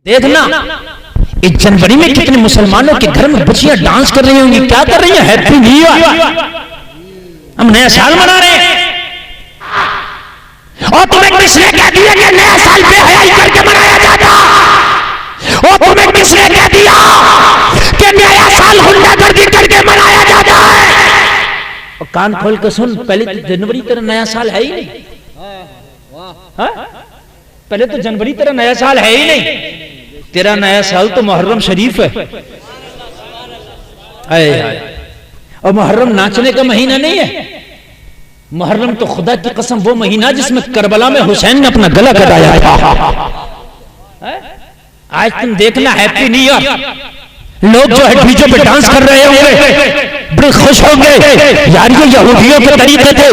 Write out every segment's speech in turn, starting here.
देखना इस जनवरी में कितने मुसलमानों के घर में बच्चियां डांस कर रही होंगी, क्या कर रही हैं? हैप्पी न्यू ईयर, हम नया साल मना रहे हैं। और तुम्हें किसने कह दिया कि नया साल बेहयाई करके मनाया जाता? और तुम्हें किसने कह दिया कि नया साल गुंडागर्दी करके मनाया जाता है? और कान खोल के सुन, पहले तो जनवरी तेरा नया साल है ही नहीं। पहले तो जनवरी तेरा नया साल है ही नहीं। तेरा नया साल तो मुहर्रम शरीफ है। और मुहर्रम नाचने का महीना नहीं है। मुहर्रम तो खुदा की कसम वो महीना जिसमें करबला में हुसैन ने अपना गला कटाया था। आज तुम देखना हैप्पी न्यू ईयर, लोग जो है डीजे पे डांस कर रहे होंगे, बड़े खुश होंगे। यार ये यहूदियों के तरीके थे,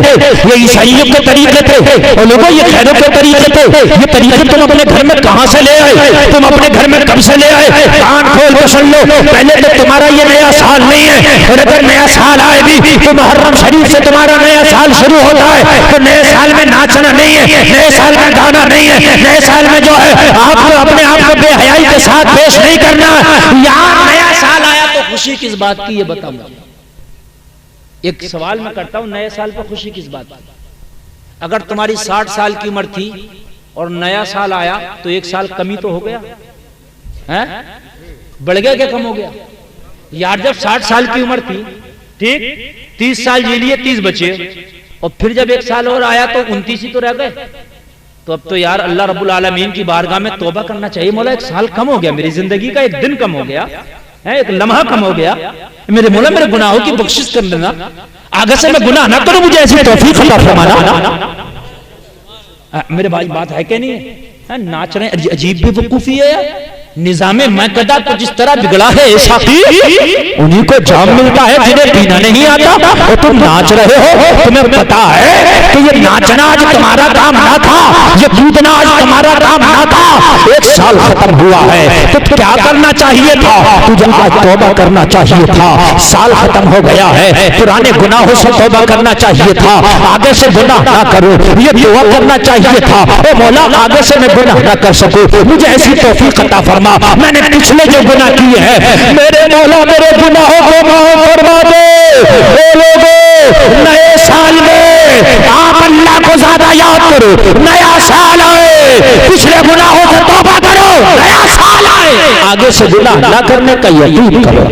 ये ईसाइयों के तरीके थे, और लोगों ये खैरों के तरीके थे। ये तरीके तुम अपने घर में कहां से ले आए? तुम अपने घर में कब से ले आए? कान खोल के सुन लो, पहले तो तुम्हारा ये नया साल नहीं है। और अगर नया साल आए भी तो मुहर्रम शरीफ से तुम्हारा नया साल शुरू होता है। तो नए साल में नाचना नहीं है, नए साल में गाना नहीं है, नए साल में जो है आपको अपने आप को बेहयाई के साथ पेश नहीं करना। यहाँ नया साल आया तो खुशी किस बात की, ये बताओ मुझे। एक सवाल मैं करता हूं, नए साल पर खुशी किस बात की? अगर तुम्हारी 60 साल की उम्र थी और नया साल आया तो एक साल कमी तो हो गया है? बढ़ गया क्या कम हो गया? यार जब 60 साल की उम्र थी, ठीक, 30 साल जी लिए, 30 बचे, और फिर जब एक साल और आया तो 29 ही तो रह गए। तो अब तो यार अल्लाह रब्बुल आलमीन की बारगाह में तौबा करना चाहिए। मौला एक साल कम हो गया, मेरी जिंदगी का एक दिन कम हो गया है, एक लम्हा कम हो गया। मेरे मौला मेरे गुनाहों की बख्शिश कर देना, आगे से मैं गुनाह ना करूं, मुझे ऐसी तौफीक अता फरमाना। मेरे भाई बात है क्या नहीं है? नाच रहे हैं, अजीब बेवकूफी है यार। निजामे मैकदा तो जिस तरह बिगड़ा है साथी, उन्हीं को जाम मिलता है जिन्हें पीना नहीं आता। और तुम नाच रहे हो, तुम्हें पता है कि ये नाचना आज तुम्हारा काम ना था, ये कूदना आज तुम्हारा काम ना था। एक साल खत्म हुआ है तो क्या करना चाहिए था? तुझे आज तौबा करना चाहिए था। साल खत्म हो गया है, पुराने गुनाहों से तौबा करना चाहिए था। आगे से गुनाह ना करो, ये दुआ करना चाहिए था, ओ मौला आगे से मैं गुनाह ना कर सकूं, मुझे ऐसी तौफीक अता फरमा। मैंने पिछले जो गुनाह किए हैं, मेरे मौला मेरे गुनाहों को माफ फरमा दे। ओ लोगों, नए साल में आप अल्लाह को ज्यादा याद करो। नया साल आए, पिछले गुनाहों से तौबा करो। नया साल आए, आगे से गुनाह ना करने का यकीन करो।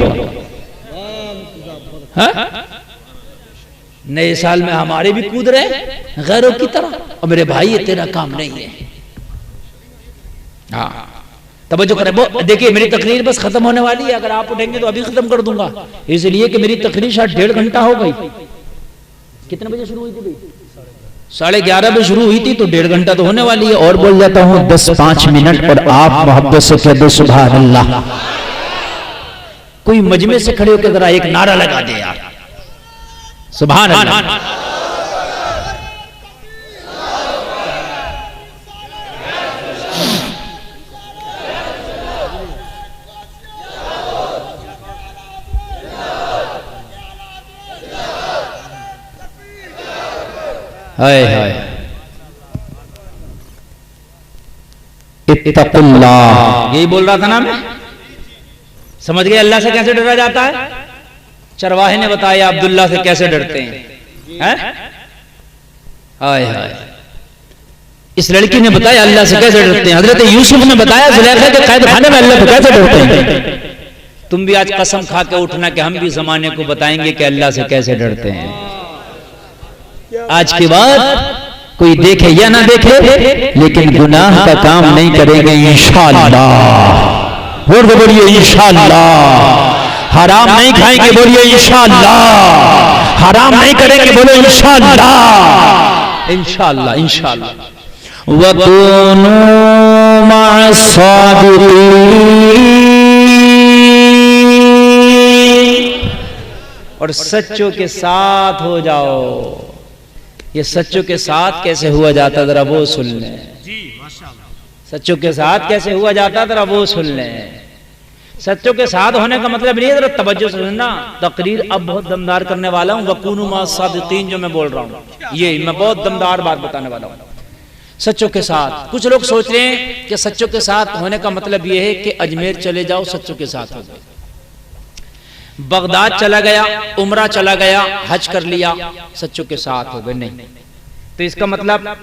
नए साल में हमारे भी कूद रहे गैरों की तरह। और मेरे भाई ये तेरा काम नहीं है। हाँ तवज्जो करें। वो देखिए मेरी तकरीर बस खत्म होने वाली है, अगर आप उठेंगे तो अभी खत्म कर दूंगा, इसलिए कि मेरी तकरीर शायद 1.5 घंटा हो गई। कितने बजे शुरू हुई थी? 11:30 बजे शुरू हुई थी, तो 1.5 घंटा तो होने वाली है। और बोल जाता हूँ 10-5 मिनट, और आप मोहब्बत से कह दो सुभान अल्लाह। कोई मजमे से खड़े होकर जरा एक नारा लगा दे यार, सुभान अल्लाह। हाय हाय, इत्तकुल्लाह, यही बोल रहा था ना मैं। समझ गए अल्लाह से कैसे डरा जाता है? चरवाहे ने बताया अब्दुल्ला से कैसे डरते हैं। हाय हाय, इस लड़की ने बताया अल्लाह से कैसे डरते हैं। हजरत यूसुफ ने बताया जुलेखा के कैद खाने में अल्लाह से कैसे डरते हैं। तुम भी आज कसम खा के उठना कि हम भी जमाने को बताएंगे कि अल्लाह से कैसे डरते हैं। आज के बाद कोई देखे या ना देखे, लेकिन गुनाह का काम नहीं करेंगे इंशाअल्लाह। बोल बोलिए इंशाअल्लाह। हराम नहीं खाएंगे, बोलिए इंशाअल्लाह। हराम नहीं करेंगे, बोलो इंशाअल्लाह। इंशाअल्लाह इंशाअल्लाह। वकुनू मअस-सादिकीन, और सच्चों के साथ हो जाओ। ये सच्चों के साथ कैसे हुआ जाता जरा वो सुन लें। सच्चों के साथ कैसे हुआ जाता जरा वो सुन लें। सच्चों के साथ होने का मतलब नहीं है, जरा तवज्जो से सुनना। तकरीर अब बहुत दमदार करने वाला हूं। वकुनू मअस-सादिकीन जो मैं बोल रहा हूं, ये मैं बहुत दमदार बात बताने वाला हूं। सच्चों के साथ। कुछ लोग सोच रहे हैं कि सच्चों के साथ होने का मतलब यह है कि अजमेर चले जाओ सच्चों के साथ हो गए, बगदाद चला गया, उमरा चला गया, हज कर लिया, सच्चों के साथ हो गए। नहीं, तो इसका मतलब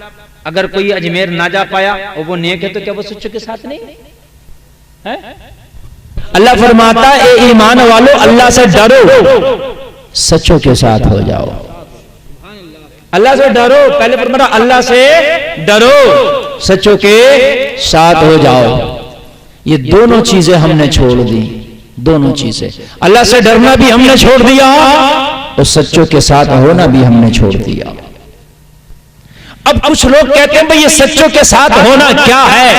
अगर कोई अजमेर ना जा पाया और वो नेक है तो क्या वो सच्चों के साथ नहीं है? अल्लाह फरमाता है ए ईमान वालों अल्लाह से डरो, सच्चों के साथ हो जाओ। अल्लाह से डरो, पहले फरमाया अल्लाह से डरो, सच्चों के साथ हो जाओ। ये दोनों चीजें हमने छोड़ दी, दोनों चीजें, अल्लाह से डरना भी हमने छोड़ दिया और सच्चों के साथ होना भी हमने छोड़ दिया। अब कुछ लोग कहते हैं भाई ये सच्चों के साथ होना क्या है,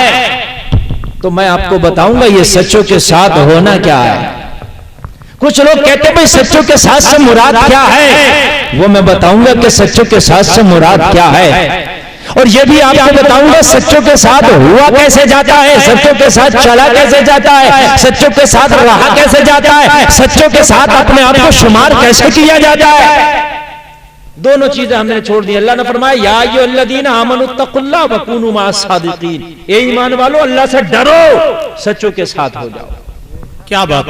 तो मैं आपको बताऊंगा ये सच्चों के साथ होना क्या है। कुछ लोग कहते हैं भाई सच्चों के साथ से मुराद क्या है, वो मैं बताऊंगा कि सच्चों के साथ से मुराद क्या है। और ये भी आपको बताऊंगा सच्चों के साथ हुआ कैसे जाता है, सच्चों के साथ चला कैसे जाता है, सच्चों के साथ रहा कैसे जाता है, सच्चों के साथ अपने आप को शुमार कैसे किया जाता है। दोनों चीजें हमने छोड़ दी। अल्लाह ने फरमाया या अय्युहल्लज़ीना आमनुत्तकुल्लाह वकूनू मअस-सादिकीन, ए ईमान वालों अल्लाह से डरो, सच्चों के साथ हो जाओ। क्या बात,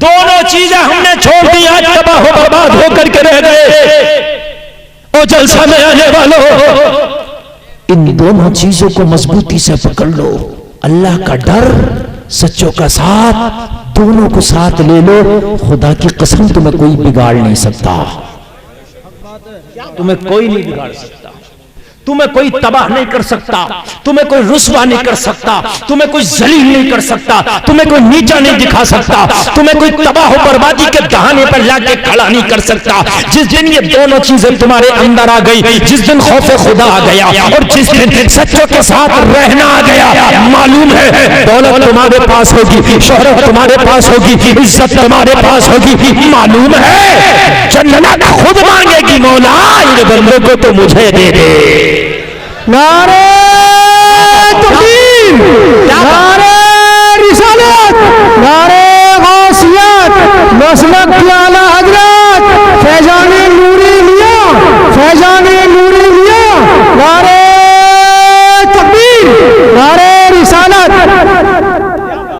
दोनों चीजें हमने छोड़ दी, आज तबाह बर्बाद होकर के रह गए। ओ जलसा में आने वालों, इन दोनों चीजों को मजबूती से पकड़ लो, अल्लाह का डर, सच्चों का साथ, दोनों को साथ ले लो। खुदा की कसम तुम्हें कोई बिगाड़ नहीं सकता, तुम्हें कोई नहीं बिगाड़ सकता, तुम्हें कोई तबाह नहीं कर सकता, तुम्हें कोई रुस्वा नहीं कर सकता, तुम्हें कोई जलील नहीं कर सकता, तुम्हें कोई नीचा नहीं दिखा सकता, तुम्हें कोई तबाह बर्बादी के दहाने पर लाके खड़ा नहीं कर सकता। जिस दिन ये दोनों चीजें तुम्हारे अंदर आ गई, जिस दिन खौफ खुदा आ गया और जिस दिन सच्चों के साथ रहना आ गया, मालूम है दौलत तुम्हारे पास होगी, शोहरत तुम्हारे पास होगी, इज्जत तुम्हारे पास होगी, मालूम है जन्नत खुद मांगेगी, मौला इन बंदों को तो मुझे दे दे। नारे